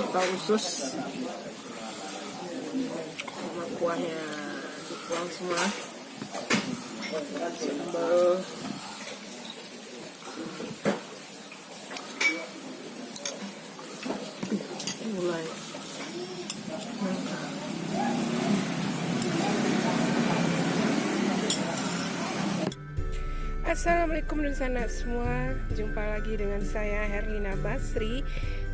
atau usus sama kuahnya dituang semua. Sambal mulai. Assalamualaikum dari sana semua. Jumpa lagi dengan saya Herlina Basri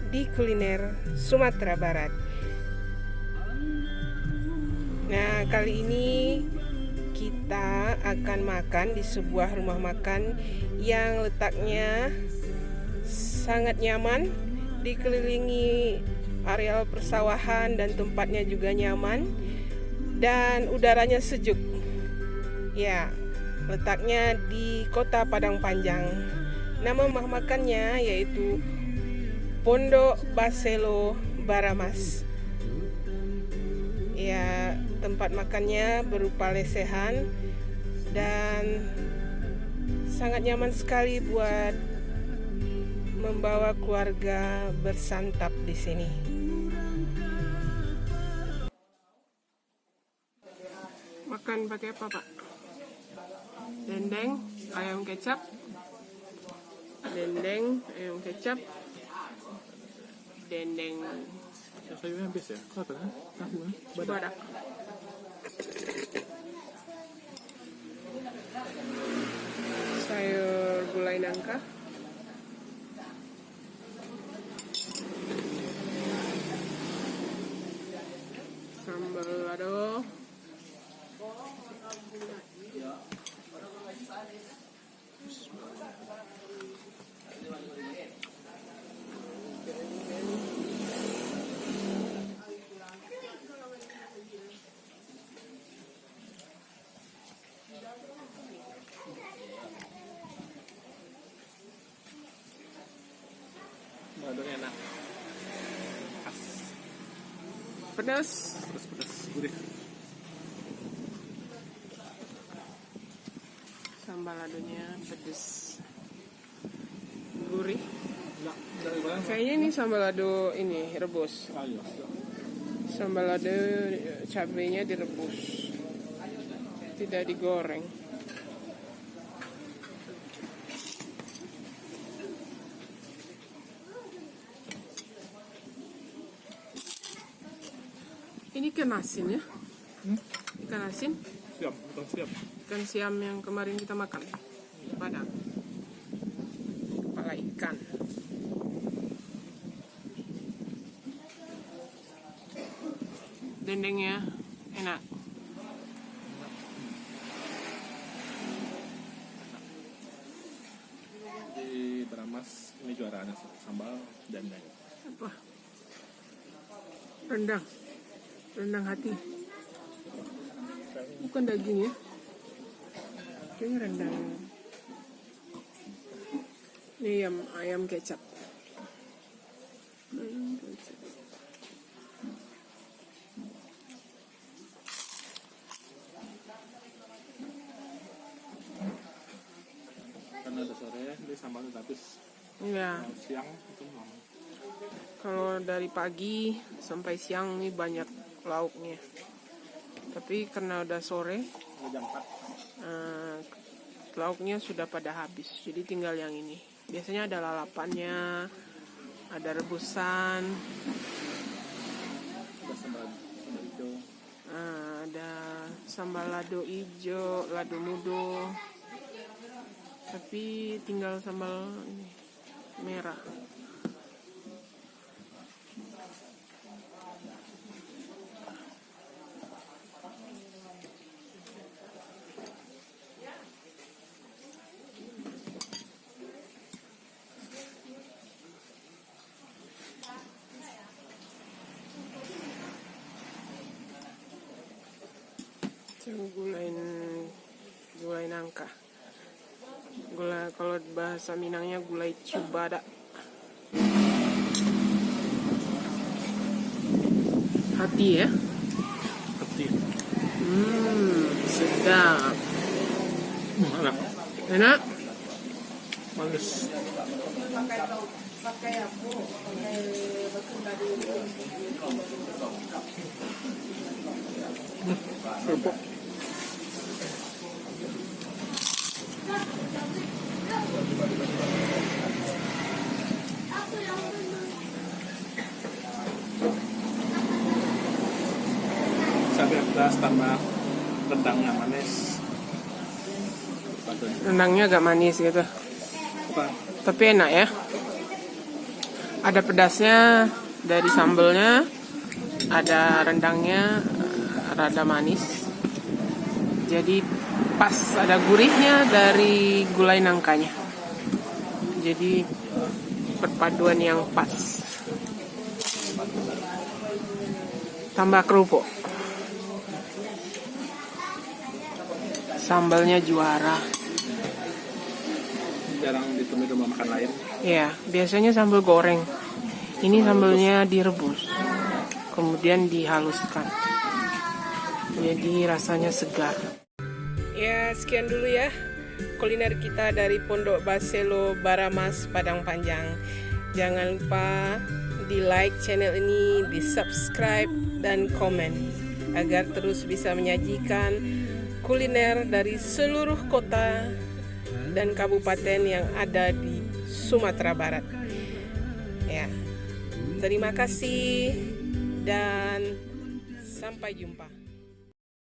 di Kuliner Sumatera Barat. Nah, kali ini kita akan makan di sebuah rumah makan yang letaknya sangat nyaman, dikelilingi areal persawahan dan tempatnya juga nyaman dan udaranya sejuk. Ya, letaknya di Kota Padang Panjang. Nama rumah makannya yaitu Pondok Baselo Baramas. Ya, tempat makannya berupa lesehan dan sangat nyaman sekali buat membawa keluarga bersantap di sini. Makan pakai apa, Pak? Dendeng, ayam kecap. Dendeng, ayam kecap. Dendeng. Sayurnya habis ya? Badak. Sayur gulai nangka. Sambal lado. Aduh, enak. Khas. Pedas. Pedas, gurih. Sambal ladonya pedas, gurih. Kayaknya ini sambal lado ini rebus. Ayo. Sambal lado cabenya direbus, tidak digoreng. Ini ikan asin ya? Ikan asin? Siap, bukan siap. Ikan siam yang kemarin kita makan Padang. Kepala ikan. Dendengnya enak. Di Baramas ini juaranya sambal dendeng. Apa? Rendang hati. Bukan daging ya? Kayaknya rendang. Ini ayam kecap. Ayam kecap. Karena ada sore, ini sambal udah habis. Iya. Siang itu mau. Kalau dari pagi sampai siang ini banyak lauknya. Tapi karena udah sore, Jam 4. lauknya sudah pada habis. Jadi tinggal yang ini. Biasanya ada lalapannya, ada rebusan, Ada sambal hijau. ada sambal lado hijau, lado mudo. Tapi tinggal sambal ini, merah. Gulai nangka. Gulai, kalau bahasa Minangnya gulai cubada. Hati ya. Hati. Sedap. Enak. Enak. Manis. kerupuk. Sampai pedas tambah rendangnya manis. Rendangnya agak manis gitu. Apa? Tapi enak ya. Ada pedasnya dari sambelnya, ada rendangnya rada manis. Jadi pas, ada gurihnya dari gulai nangkanya. Jadi perpaduan yang pas. Tambah kerupuk. Sambalnya juara. Jarang ditemui rumah makan lain. Ya, biasanya sambal goreng. Ini sambalnya direbus, kemudian dihaluskan. Jadi rasanya segar. Ya, sekian dulu ya kuliner kita dari Pondok Baselo Baramas Padang Panjang. Jangan lupa di like channel ini, di subscribe dan komen agar terus bisa menyajikan kuliner dari seluruh kota dan kabupaten yang ada di Sumatera Barat. Ya, terima kasih dan sampai jumpa.